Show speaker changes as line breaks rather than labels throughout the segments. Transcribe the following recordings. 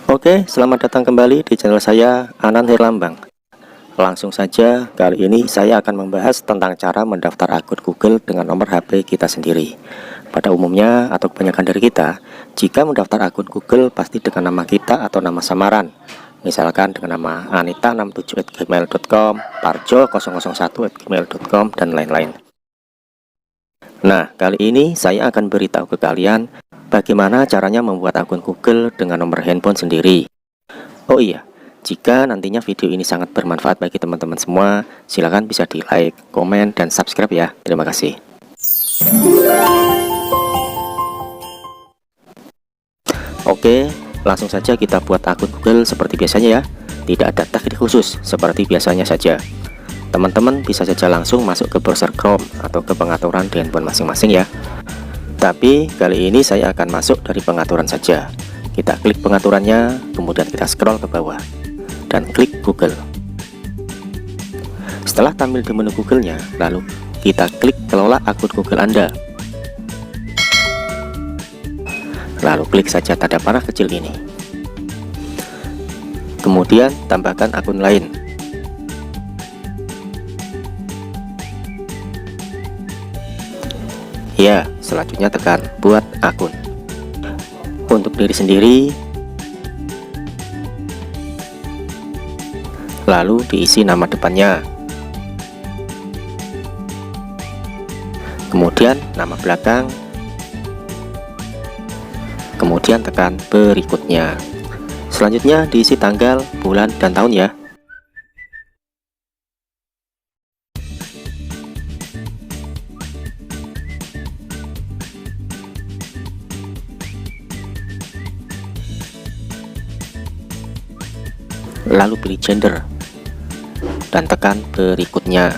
Oke, selamat datang kembali di channel saya, Anan Herlambang. Langsung saja, kali ini saya akan membahas tentang cara mendaftar akun Google dengan nomor HP kita sendiri. Pada umumnya, atau kebanyakan dari kita, jika mendaftar akun Google pasti dengan nama kita atau nama samaran. Misalkan dengan nama anita67@gmail.com, parjo001@gmail.com, dan lain-lain. Nah, kali ini saya akan beritahu ke kalian bagaimana caranya membuat akun Google dengan nomor handphone sendiri. Oh iya, jika nantinya video ini sangat bermanfaat bagi teman-teman semua, silahkan bisa di like, komen, dan subscribe ya. Terima kasih. Oke, langsung saja kita buat akun Google seperti biasanya ya. Tidak ada teknik khusus, seperti biasanya saja. Teman-teman bisa saja langsung masuk ke browser Chrome atau ke pengaturan di handphone masing-masing ya. Tapi kali ini saya akan masuk dari pengaturan saja. Kita klik pengaturannya, kemudian kita scroll ke bawah dan klik Google. Setelah tampil di menu Google-nya, lalu kita klik kelola akun Google Anda. Lalu klik saja tanda panah kecil ini. Kemudian tambahkan akun lain. Ya, selanjutnya tekan buat akun. Untuk diri sendiri, lalu diisi nama depannya, kemudian nama belakang, kemudian tekan berikutnya. Selanjutnya diisi tanggal, bulan, dan tahun ya. Lalu pilih gender dan tekan berikutnya.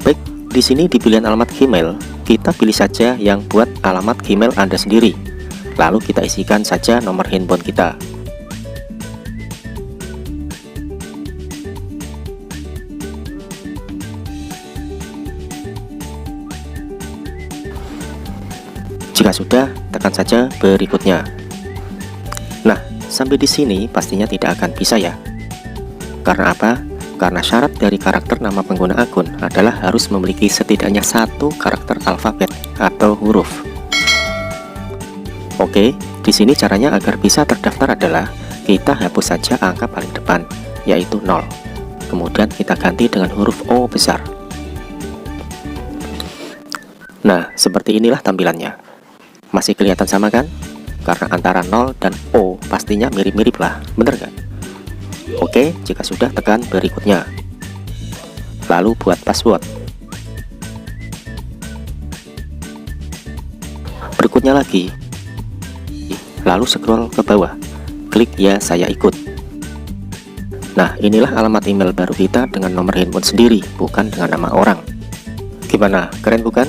Baik, di sini di pilihan alamat Gmail, kita pilih saja yang buat alamat Gmail Anda sendiri. Lalu kita isikan saja nomor handphone kita. Jika sudah, tekan saja berikutnya. Nah, sampai di sini pastinya tidak akan bisa ya. Karena apa? Karena syarat dari karakter nama pengguna akun adalah harus memiliki setidaknya satu karakter alfabet atau huruf. Oke, di sini caranya agar bisa terdaftar adalah kita hapus saja angka paling depan, yaitu 0. Kemudian kita ganti dengan huruf O besar. Nah, seperti inilah tampilannya. Masih kelihatan sama kan? Karena antara 0 dan O pastinya mirip-mirip lah, bener gak? Oke, jika sudah tekan berikutnya. Lalu buat password. Berikutnya lagi. Lalu scroll ke bawah. Klik ya saya ikut. Nah, inilah alamat email baru kita dengan nomor handphone sendiri, bukan dengan nama orang. Gimana? Keren bukan?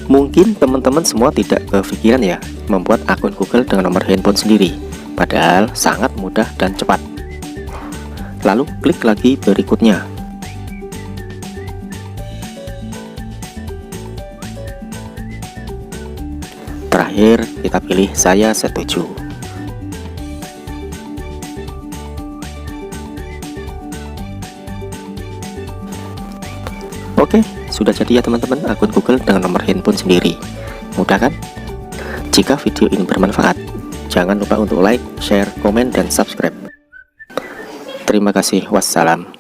Mungkin teman-teman semua tidak kepikiran ya membuat akun Google dengan nomor handphone sendiri, padahal sangat mudah dan cepat. Lalu klik lagi berikutnya. Terakhir kita pilih saya setuju. Oke, sudah jadi ya teman-teman akun Google dengan nomor handphone sendiri. Mudah kan? Jika video ini bermanfaat, jangan lupa untuk like, share, komen, dan subscribe. Terima kasih. Wassalam.